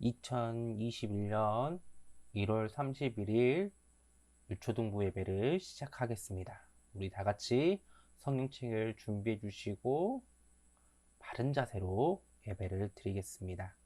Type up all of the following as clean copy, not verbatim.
2021년 1월 31일 유초등부 예배를 시작하겠습니다. 우리 다 같이 성경책을 준비해 주시고 바른 자세로 예배를 드리겠습니다.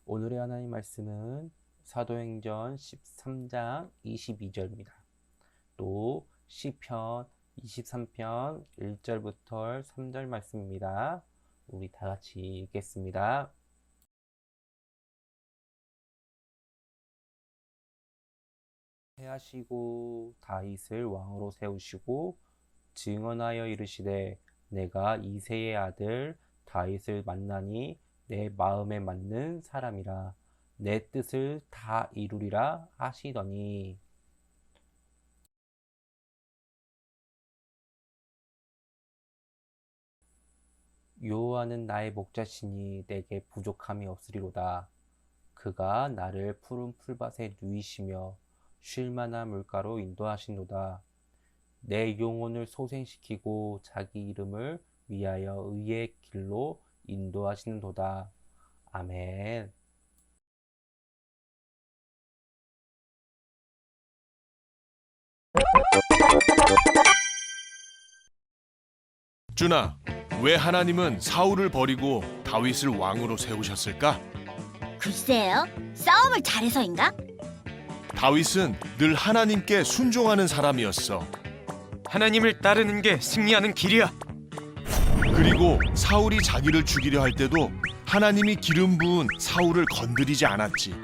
오늘의 하나님 말씀은 사도행전 13장 22절입니다. 또 시편 23편 1절부터 3절 말씀입니다. 우리 다 같이 읽겠습니다. 해하시고 다윗을 왕으로 세우시고 증언하여 이르시되 내가 이새의 아들 다윗을 만나니 내 마음에 맞는 사람이라 내 뜻을 다 이루리라 하시더니. 여호와는 나의 목자시니 내게 부족함이 없으리로다. 그가 나를 푸른 풀밭에 누이시며 쉴만한 물가로 인도하시노다. 내 영혼을 소생시키고 자기 이름을 위하여 의의 길로 인도하시는도다. 아멘. 준아, 왜 하나님은 사울을 버리고 다윗을 왕으로 세우셨을까? 글쎄요, 싸움을 잘해서인가? 다윗은 늘 하나님께 순종하는 사람이었어. 하나님을 따르는 게 승리하는 길이야. 그리고 사울이 자기를 죽이려 할 때도 하나님이 기름 부은 사울을 건드리지 않았지.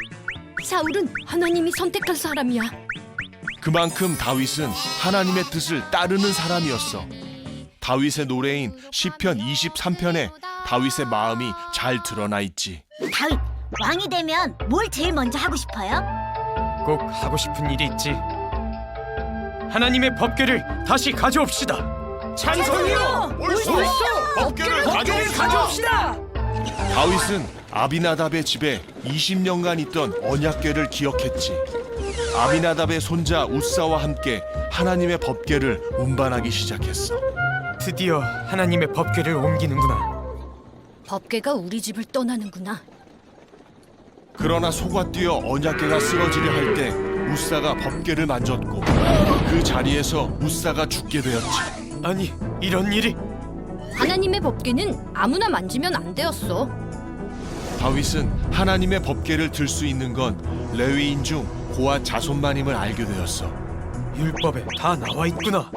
사울은 하나님이 선택한 사람이야. 그만큼 다윗은 하나님의 뜻을 따르는 사람이었어. 다윗의 노래인 시편 23편에 다윗의 마음이 잘 드러나 있지. 다윗, 왕이 되면 뭘 제일 먼저 하고 싶어요? 꼭 하고 싶은 일이 있지. 하나님의 법궤를 다시 가져옵시다. 찬송이요! 옳소! 법궤를 가져옵시다! 다윗은 아비나답의 집에 20년간 있던 언약궤를 기억했지. 아비나답의 손자 우사와 함께 하나님의 법궤를 운반하기 시작했어. 드디어 하나님의 법궤를 옮기는구나. 법궤가 우리 집을 떠나는구나. 그러나 소가 뛰어 언약궤가 쓰러지려 할 때 우사가 법궤를 만졌고 그 자리에서 우사가 죽게 되었지. 아니, 이런 일이? 하나님의 법궤는 아무나 만지면 안 되었어. 다윗은 하나님의 법궤를 들 수 있는 건 레위인 중 고앗 자손만임을 알게 되었어. 율법에 다 나와 있구나.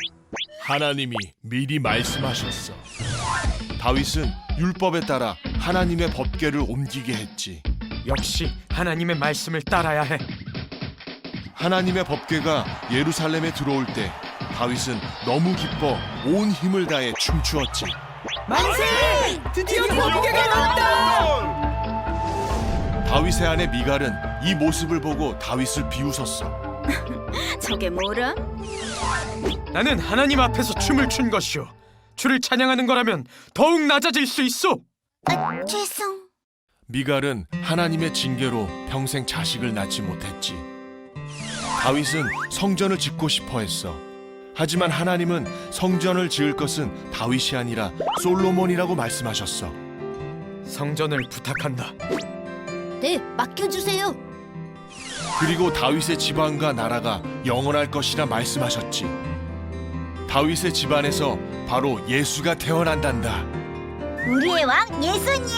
하나님이 미리 말씀하셨어. 다윗은 율법에 따라 하나님의 법궤를 옮기게 했지. 역시 하나님의 말씀을 따라야 해. 하나님의 법궤가 예루살렘에 들어올 때 다윗은 너무 기뻐 온 힘을 다해 춤추었지. 만세! 드디어 법궤가 나왔다! 다윗의 아내 미갈은 이 모습을 보고 다윗을 비웃었어. 저게 뭐람? 나는 하나님 앞에서 춤을 춘 것이오. 주를 찬양하는 거라면 더욱 낮아질 수 있어. 죄송. 미갈은 하나님의 징계로 평생 자식을 낳지 못했지. 다윗은 성전을 짓고 싶어 했어. 하지만 하나님은 성전을 지을 것은 다윗이 아니라 솔로몬이라고 말씀하셨어. 성전을 부탁한다. 네, 맡겨주세요. 그리고 다윗의 집안과 나라가 영원할 것이라 말씀하셨지. 다윗의 집안에서 바로 예수가 태어난단다. 우리의 왕 예수님.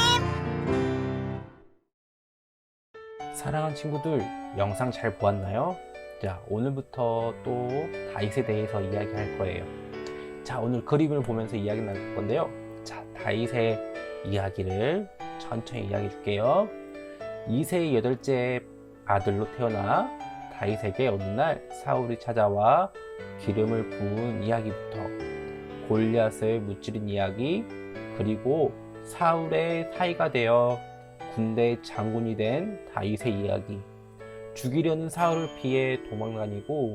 사랑하는 친구들, 영상 잘 보았나요? 자, 오늘부터 또 다윗에 대해서 이야기할 거예요. 자, 오늘 그림을 보면서 이야기 나눌 건데요. 자, 다윗의 이야기를 천천히 이야기해 줄게요. 이새의 8째 아들로 태어나 다윗에게 어느 날 사울이 찾아와 기름을 부은 이야기부터 골리앗을 무찌른 이야기, 그리고 사울의 사이가 되어 군대 장군이 된 다윗의 이야기, 죽이려는 사울을 피해 도망다니고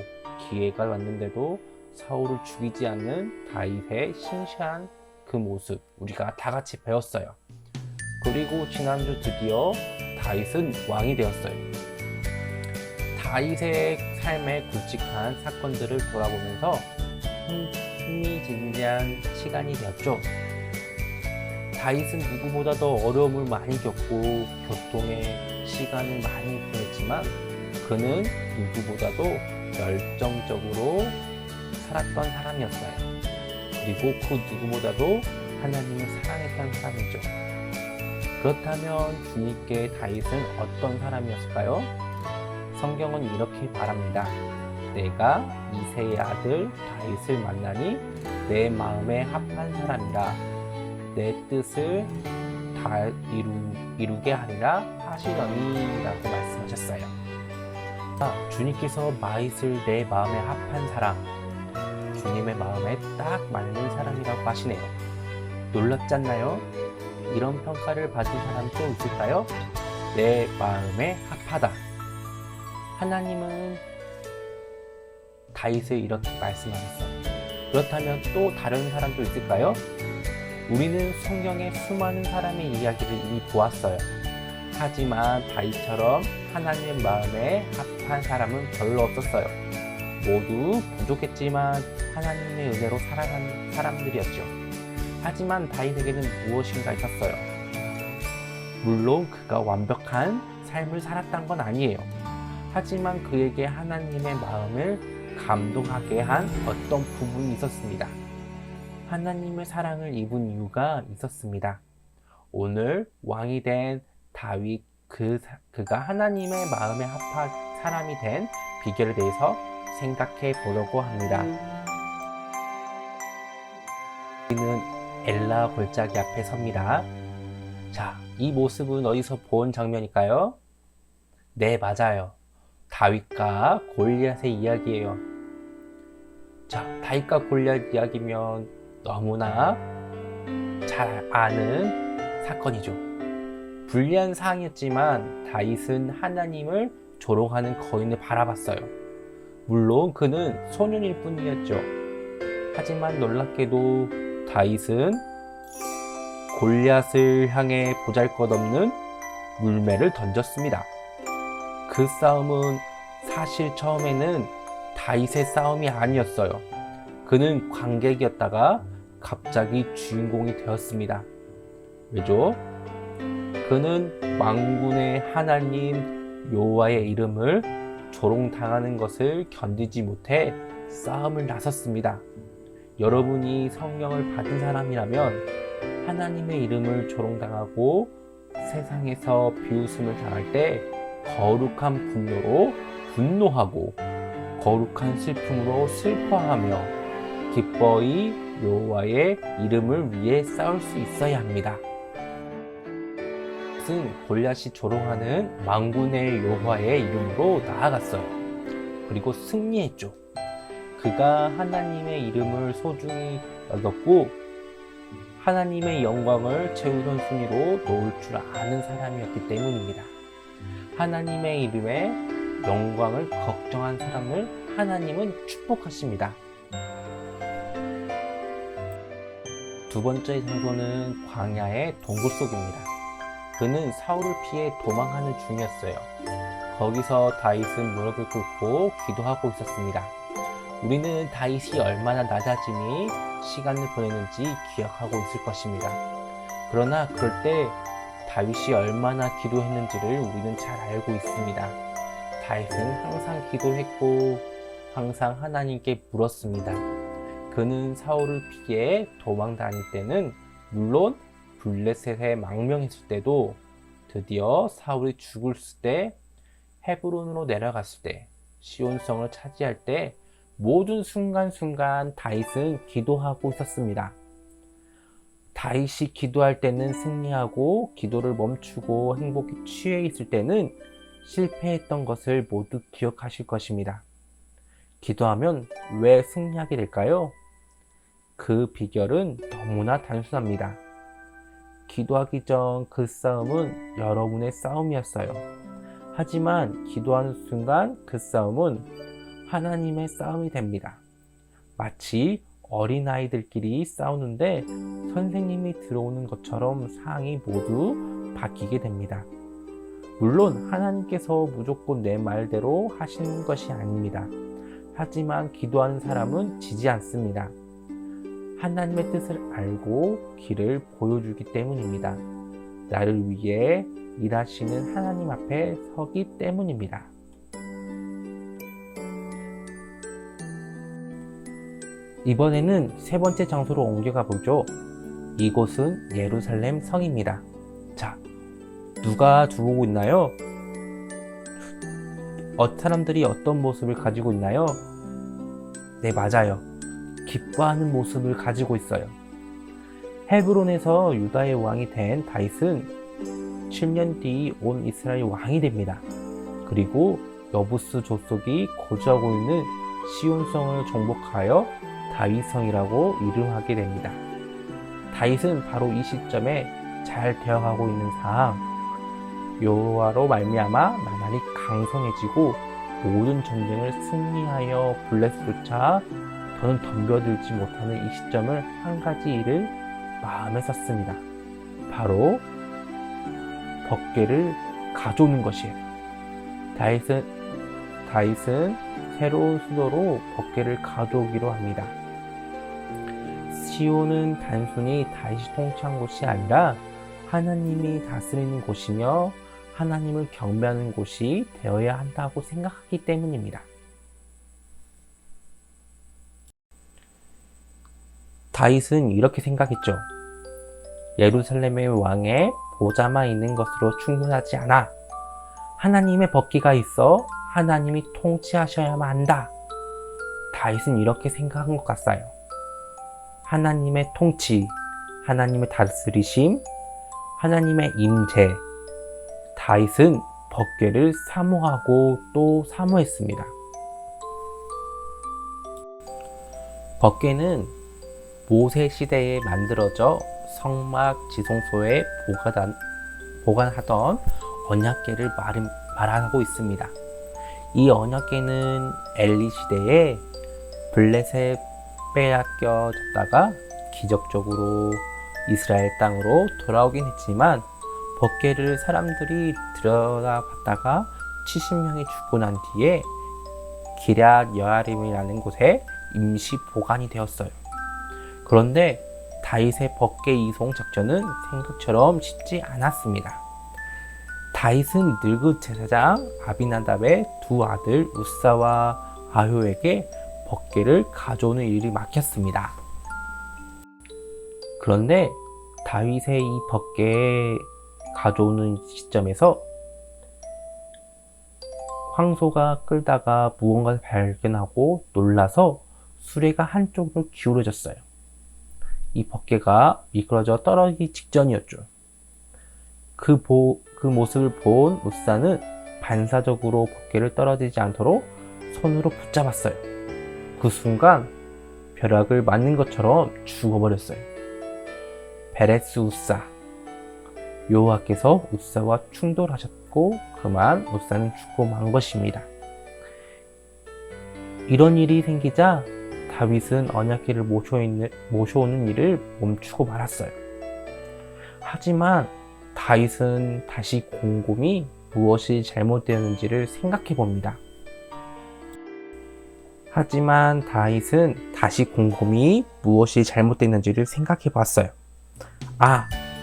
기회가 왔는데도 사울을 죽이지 않는 다윗의 신실한 그 모습, 우리가 다 같이 배웠어요. 그리고 지난주 드디어 다윗은 왕이 되었어요. 다윗의 삶의 굵직한 사건들을 돌아보면서 흥미진진한 시간이 되었죠. 다윗은 누구보다도 어려움을 많이 겪고 교통에 시간을 많이 보냈지만 그는 누구보다도 열정적으로 살았던 사람이었어요. 그리고 그 누구보다도 하나님을 사랑했던 사람이죠. 그렇다면 주님께 다윗은 어떤 사람이었을까요? 성경은 이렇게 말합니다. 내가 이새의 아들 다윗을 만나니 내 마음에 합한 사람이라 내 뜻을 다 이루게 하리라 하시더니 라고 말씀하셨어요. 주님께서 다윗을 내 마음에 합한 사람, 주님의 마음에 딱 맞는 사람이라고 하시네요. 놀랍지 않나요? 이런 평가를 받은 사람 또 있을까요? 내 마음에 합하다. 하나님은 다윗을 이렇게 말씀하셨어요. 그렇다면 또 다른 사람도 있을까요? 우리는 성경의 수많은 사람의 이야기를 이미 보았어요. 하지만 다윗처럼 하나님의 마음에 합한 사람은 별로 없었어요. 모두 부족했지만 하나님의 은혜로 살아가는 사람들이었죠. 하지만 다윗에게는 무엇인가 있었어요. 물론 그가 완벽한 삶을 살았던 건 아니에요. 하지만 그에게 하나님의 마음을 감동하게 한 어떤 부분이 있었습니다. 하나님의 사랑을 입은 이유가 있었습니다. 오늘 왕이 된 다윗, 그가 하나님의 마음에 합한 사람이 된 비결에 대해서 생각해 보려고 합니다. 우리는 엘라 골짜기 앞에 섭니다. 자, 이 모습은 어디서 본 장면일까요? 네, 맞아요. 다윗과 골리앗의 이야기예요. 자, 다윗과 골리앗 이야기면 너무나 잘 아는 사건이죠. 불리한 상황이었지만 다윗은 하나님을 조롱하는 거인을 바라봤어요. 물론 그는 소년일 뿐이었죠. 하지만 놀랍게도 다윗은 골리앗을 향해 보잘것없는 물매를 던졌습니다. 그 싸움은 사실 처음에는 다윗의 싸움이 아니었어요. 그는 관객이었다가 갑자기 주인공이 되었습니다. 왜죠? 그는 만군의 하나님 여호와의 이름을 조롱당하는 것을 견디지 못해 싸움을 나섰습니다. 여러분이 성령을 받은 사람이라면 하나님의 이름을 조롱당하고 세상에서 비웃음을 당할 때 거룩한 분노로 분노하고 거룩한 슬픔으로 슬퍼하며 기꺼이 여호와의 이름을 위해 싸울 수 있어야 합니다. 골리앗이 조롱하는 만군의 여호와의 이름으로 나아갔어요. 그리고 승리했죠. 그가 하나님의 이름을 소중히 여겼고 하나님의 영광을 최우선순위로 놓을 줄 아는 사람이었기 때문입니다. 하나님의 이름에 영광을 걱정한 사람을 하나님은 축복하십니다. 두 번째 장소는 광야의 동굴 속입니다. 그는 사울을 피해 도망하는 중이었어요. 거기서 다윗은 무릎을 꿇고 기도하고 있었습니다. 우리는 다윗이 얼마나 낮아지니 시간을 보내는지 기억하고 있을 것입니다. 그러나 그럴 때 다윗이 얼마나 기도했는지를 우리는 잘 알고 있습니다. 다윗은 항상 기도했고 항상 하나님께 물었습니다. 그는 사울을 피해 도망 다닐 때는 물론 블레셋에 망명했을 때도 드디어 사울이 죽을 때 헤브론으로 내려갔을 때 시온성을 차지할 때 모든 순간순간 다윗은 기도하고 있었습니다. 다윗이 기도할 때는 승리하고 기도를 멈추고 행복에 취해 있을 때는 실패했던 것을 모두 기억하실 것입니다. 기도하면 왜 승리하게 될까요? 그 비결은 너무나 단순합니다. 기도하기 전 그 싸움은 여러분의 싸움이었어요. 하지만 기도하는 순간 그 싸움은 하나님의 싸움이 됩니다. 마치 어린아이들끼리 싸우는데 선생님이 들어오는 것처럼 상황이 모두 바뀌게 됩니다. 물론 하나님께서 무조건 내 말대로 하시는 것이 아닙니다. 하지만 기도하는 사람은 지지 않습니다. 하나님의 뜻을 알고 길을 보여주기 때문입니다. 나를 위해 일하시는 하나님 앞에 서기 때문입니다. 이번에는 세 번째 장소로 옮겨가 보죠. 이곳은 예루살렘 성입니다. 자, 누가 들어오고 있나요? 사람들이 어떤 모습을 가지고 있나요? 네, 맞아요. 기뻐하는 모습을 가지고 있어요. 헤브론에서 유다의 왕이 된 다윗은 7년 뒤 온 이스라엘 왕이 됩니다. 그리고 여부스 족속이 거주하고 있는 시온성을 정복하여 다윗성이라고 이름하게 됩니다. 다윗은 바로 이 시점에 잘 되어가고 있는 상황, 여호와로 말미암아 나날이 강성해지고 모든 전쟁을 승리하여 블레셋조차 더는 덤벼들지 못하는 이 시점을 한 가지 일을 마음에 썼습니다. 바로 법궤를 가져오는 것이에요. 다윗은 새로운 수도로 법궤를 가져오기로 합니다. 시온은 단순히 다윗이 통치한 곳이 아니라 하나님이 다스리는 곳이며 하나님을 경배하는 곳이 되어야 한다고 생각하기 때문입니다. 다윗은 이렇게 생각했죠. 예루살렘의 왕의 보좌만 있는 것으로 충분하지 않아. 하나님의 법궤가 있어 하나님이 통치하셔야만 한다. 다윗은 이렇게 생각한 것 같아요. 하나님의 통치, 하나님의 다스리심, 하나님의 임재. 다윗은 법궤를 사모하고 또 사모했습니다. 법궤는 모세 시대에 만들어져 성막 지성소에 보관하던 언약궤를 말하고 있습니다. 이 언약궤는 엘리 시대에 블레셋 빼앗겨졌다가 기적적으로 이스라엘 땅으로 돌아오긴 했지만 법궤를 사람들이 들여다봤다가 70명이 죽고 난 뒤에 기럇 여아림이라는 곳에 임시 보관이 되었어요. 그런데 다윗의 법궤 이송 작전은 생각처럼 쉽지 않았습니다. 다윗은 늙은 제사장 아비나답의 두 아들 우사와 아효에게 법궤를 가져오는 일을 맡겼습니다. 그런데 다윗의 이 법궤 가져오는 시점에서 황소가 끌다가 무언가를 발견하고 놀라서 수레가 한쪽으로 기울어졌어요. 이 법궤가 미끄러져 떨어지기 직전이었죠. 그 모습을 본 우사는 반사적으로 법궤를 떨어지지 않도록 손으로 붙잡았어요. 그 순간 벼락을 맞는 것처럼 죽어버렸어요. 베레스 우사. 여호와께서 우사와 충돌하셨고 그만 우사는 죽고 만 것입니다. 이런 일이 생기자 다윗은 언약궤를 모셔오는 일을 멈추고 말았어요. 하지만 다윗은 다시 곰곰이 무엇이 잘못되었는지를 생각해 봅니다.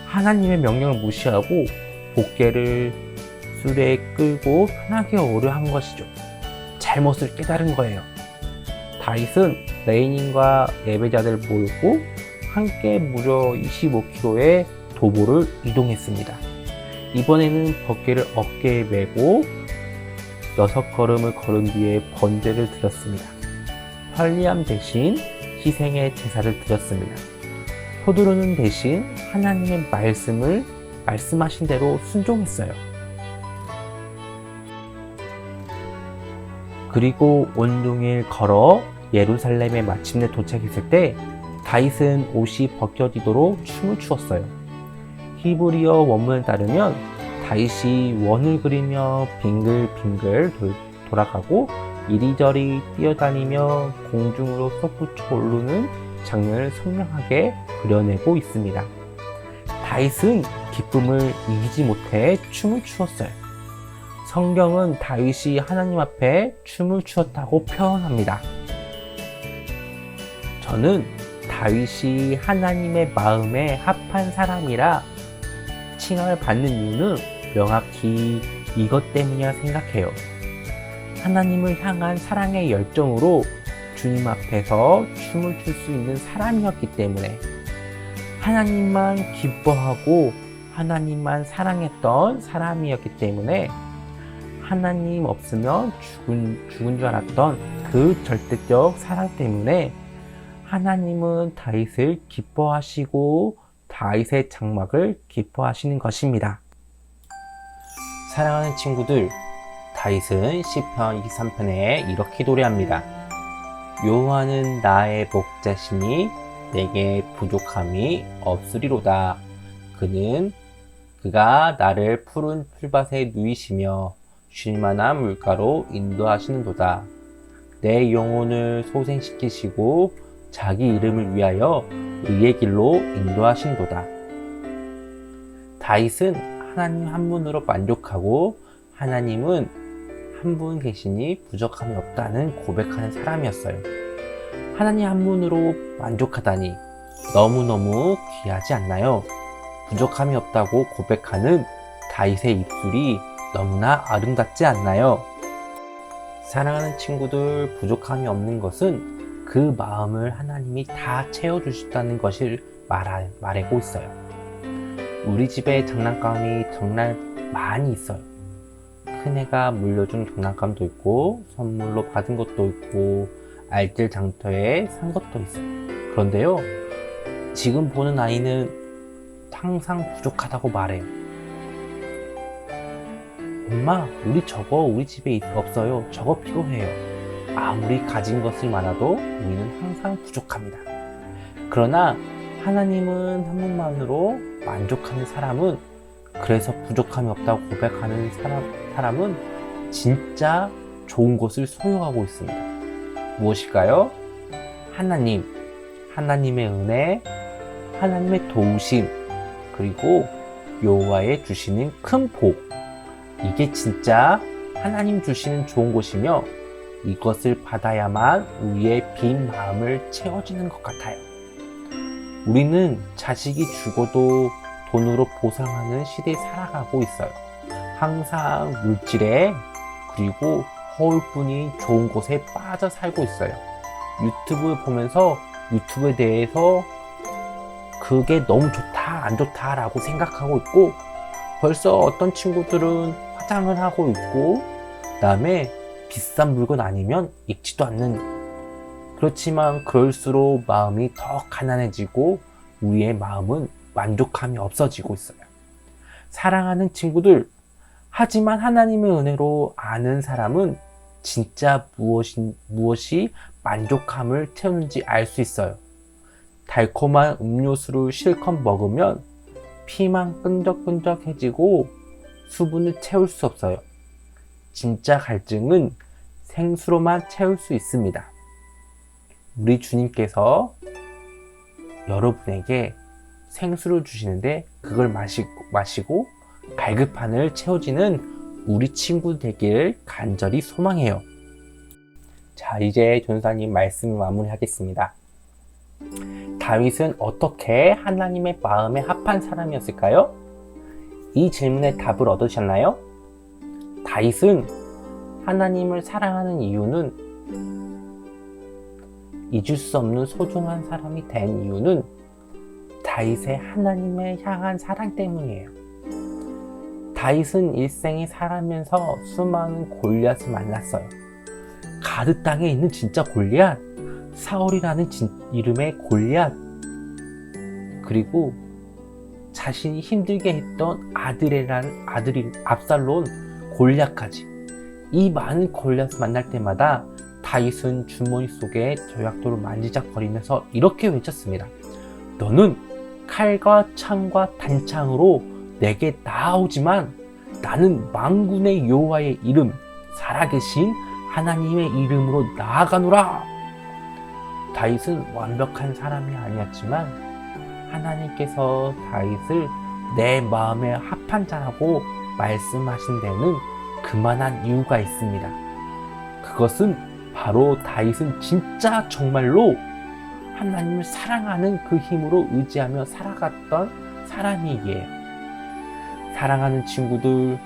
하나님의 명령을 무시하고 복궤를 수레에 끌고 편하게 오려 한 것이죠. 잘못을 깨달은 거예요. 다윗은 레인인과 예배자들을 몰고 함께 무려 25km의 도보를 이동했습니다. 이번에는 번개를 어깨에 메고 6걸음을 걸은 뒤에 번제를 드렸습니다. 편리함 대신 희생의 제사를 드렸습니다. 포도르는 대신 하나님의 말씀하신 대로 순종했어요. 그리고 온종일 걸어 예루살렘에 마침내 도착했을 때 다윗은 옷이 벗겨지도록 춤을 추었어요. 히브리어 원문에 따르면 다윗이 원을 그리며 빙글빙글 돌아가고 이리저리 뛰어다니며 공중으로 솟구쳐 오르는 장면을 선명하게 그려내고 있습니다. 다윗은 기쁨을 이기지 못해 춤을 추었어요. 성경은 다윗이 하나님 앞에 춤을 추었다고 표현합니다. 저는 다윗이 하나님의 마음에 합한 사람이라 칭함을 받는 이유는 명확히 이것 때문이라 생각해요. 하나님을 향한 사랑의 열정으로 주님 앞에서 춤을 출 수 있는 사람이었기 때문에 하나님만 기뻐하고 하나님만 사랑했던 사람이었기 때문에 하나님 없으면 죽은 줄 알았던 그 절대적 사랑 때문에 하나님은 다윗을 기뻐하시고 다윗의 장막을 기뻐하시는 것입니다. 사랑하는 친구들, 다윗은 시편 23편에 이렇게 노래합니다. 여호와는 나의 목자시니 내게 부족함이 없으리로다. 그가 나를 푸른 풀밭에 누이시며 쉴만한 물가로 인도하시는도다. 내 영혼을 소생시키시고 자기 이름을 위하여 의의 길로 인도하시는도다. 다윗은 하나님 한 분으로 만족하고 하나님은 한 분 계시니 부족함이 없다는 고백하는 사람이었어요. 하나님 한 분으로 만족하다니 너무너무 귀하지 않나요? 부족함이 없다고 고백하는 다윗의 입술이 너무나 아름답지 않나요? 사랑하는 친구들, 부족함이 없는 것은 그 마음을 하나님이 다 채워주셨다는 것을 말하고 있어요. 우리 집에 장난감이 정말 많이 있어요. 큰애가 물려준 장난감도 있고 선물로 받은 것도 있고 알뜰 장터에 산 것도 있어요. 그런데요, 지금 보는 아이는 항상 부족하다고 말해요. 엄마, 우리 집에 없어요. 저거 필요해요. 아무리 가진 것이 많아도 우리는 항상 부족합니다. 그러나 하나님은 한 분만으로 만족하는 사람은, 그래서 부족함이 없다고 고백하는 사람은 진짜 좋은 것을 소유하고 있습니다. 무엇일까요? 하나님의 은혜, 하나님의 도우심, 그리고 여호와의 주시는 큰 복. 이게 진짜 하나님 주시는 좋은 것이며 이것을 받아야만 우리의 빈 마음을 채워지는 것 같아요. 우리는 자식이 죽어도 돈으로 보상하는 시대에 살아가고 있어요. 항상 물질에 그리고 허울뿐이 좋은 곳에 빠져 살고 있어요. 유튜브 보면서 유튜브에 대해서 그게 너무 좋다 안 좋다 라고 생각하고 있고, 벌써 어떤 친구들은 화장을 하고 있고 그 다음에 비싼 물건 아니면 입지도 않는, 그렇지만 그럴수록 마음이 더 가난해지고 우리의 마음은 만족감이 없어지고 있어요. 사랑하는 친구들, 하지만 하나님의 은혜로 아는 사람은 진짜 무엇이 만족함을 채우는지 알 수 있어요. 달콤한 음료수를 실컷 먹으면 피만 끈적끈적해지고 수분을 채울 수 없어요. 진짜 갈증은 생수로만 채울 수 있습니다. 우리 주님께서 여러분에게 생수를 주시는데 그걸 마시고 갈급함을 채워지는 우리 친구 되기를 간절히 소망해요. 자, 이제 전사님 말씀을 마무리하겠습니다. 다윗은 어떻게 하나님의 마음에 합한 사람이었을까요? 이 질문에 답을 얻으셨나요? 다윗은 하나님을 사랑하는 이유는, 잊을 수 없는 소중한 사람이 된 이유는 다윗의 하나님을 향한 사랑 때문이에요. 다윗은 일생에 살아가면서 수많은 골리앗을 만났어요. 가드 땅에 있는 진짜 골리앗, 사울이라는 이름의 골리앗, 그리고 자신이 힘들게 했던 아들이 압살롬 골리앗까지, 이 많은 골리앗을 만날 때마다 다윗은 주머니 속에 조약돌을 만지작거리면서 이렇게 외쳤습니다. 너는 칼과 창과 단창으로 내게 나아오지만 나는 만군의 여호와의 이름, 살아계신 하나님의 이름으로 나아가노라. 다윗은 완벽한 사람이 아니었지만 하나님께서 다윗을 내 마음에 합한 자라고 말씀하신 데는 그만한 이유가 있습니다. 그것은 바로 다윗은 진짜 정말로 하나님을 사랑하는 그 힘으로 의지하며 살아갔던 사람이기에, 사랑하는 친구들,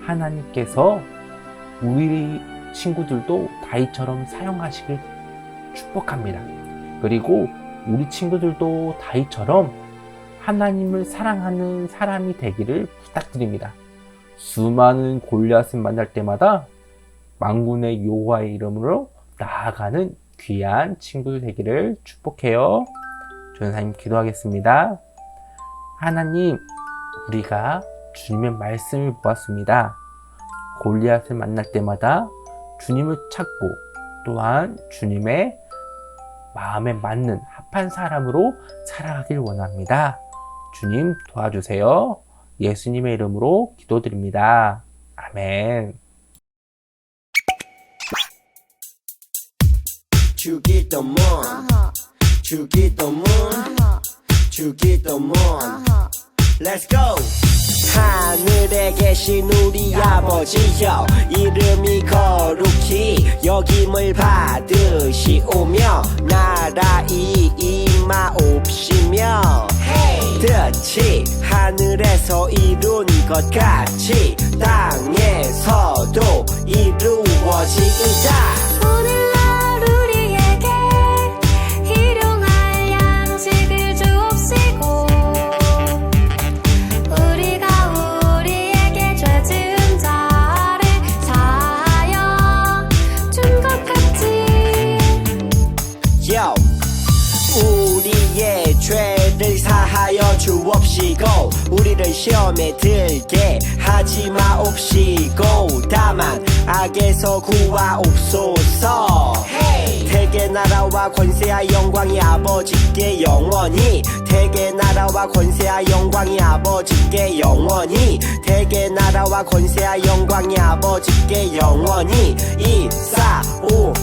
하나님께서 우리 친구들도 다윗처럼 사용하시길 축복합니다. 그리고 우리 친구들도 다윗처럼 하나님을 사랑하는 사람이 되기를 부탁드립니다. 수많은 골리앗을 만날 때마다 만군의 여호와의 이름으로 나아가는 귀한 친구들 되기를 축복해요. 전사님 기도하겠습니다. 하나님, 우리가 주님의 말씀을 보았습니다. 골리앗을 만날 때마다 주님을 찾고 또한 주님의 마음에 맞는 합한 사람으로 살아가길 원합니다. 주님 도와주세요. 예수님의 이름으로 기도드립니다. 아멘. 주기도문 주기도문 주기도문 Let's go! 하늘에 계신 우리 아버지여, 이름이 거룩히 여김을 받으시오며 나라의 임하옵시며 뜻이 하늘에서 이룬 것 같이 땅에서도 이루어지이다. 오늘날 우리에게 일용할 양식을 주옵시고 우리가 우리에게 죄 지은 자를 사하여 준 것 같이 우리의 죄를 사하여 주옵시고 우리를 시험에 들게 하지 마옵시고 다만 악에서 구하옵소서. 대개 나라와 권세와 영광이 아버지께 영원히, 대개 나라와 권세와 영광이 아버지께 영원히, 대개 나라와 권세와 영광이 아버지께 영원히 이사오나이다.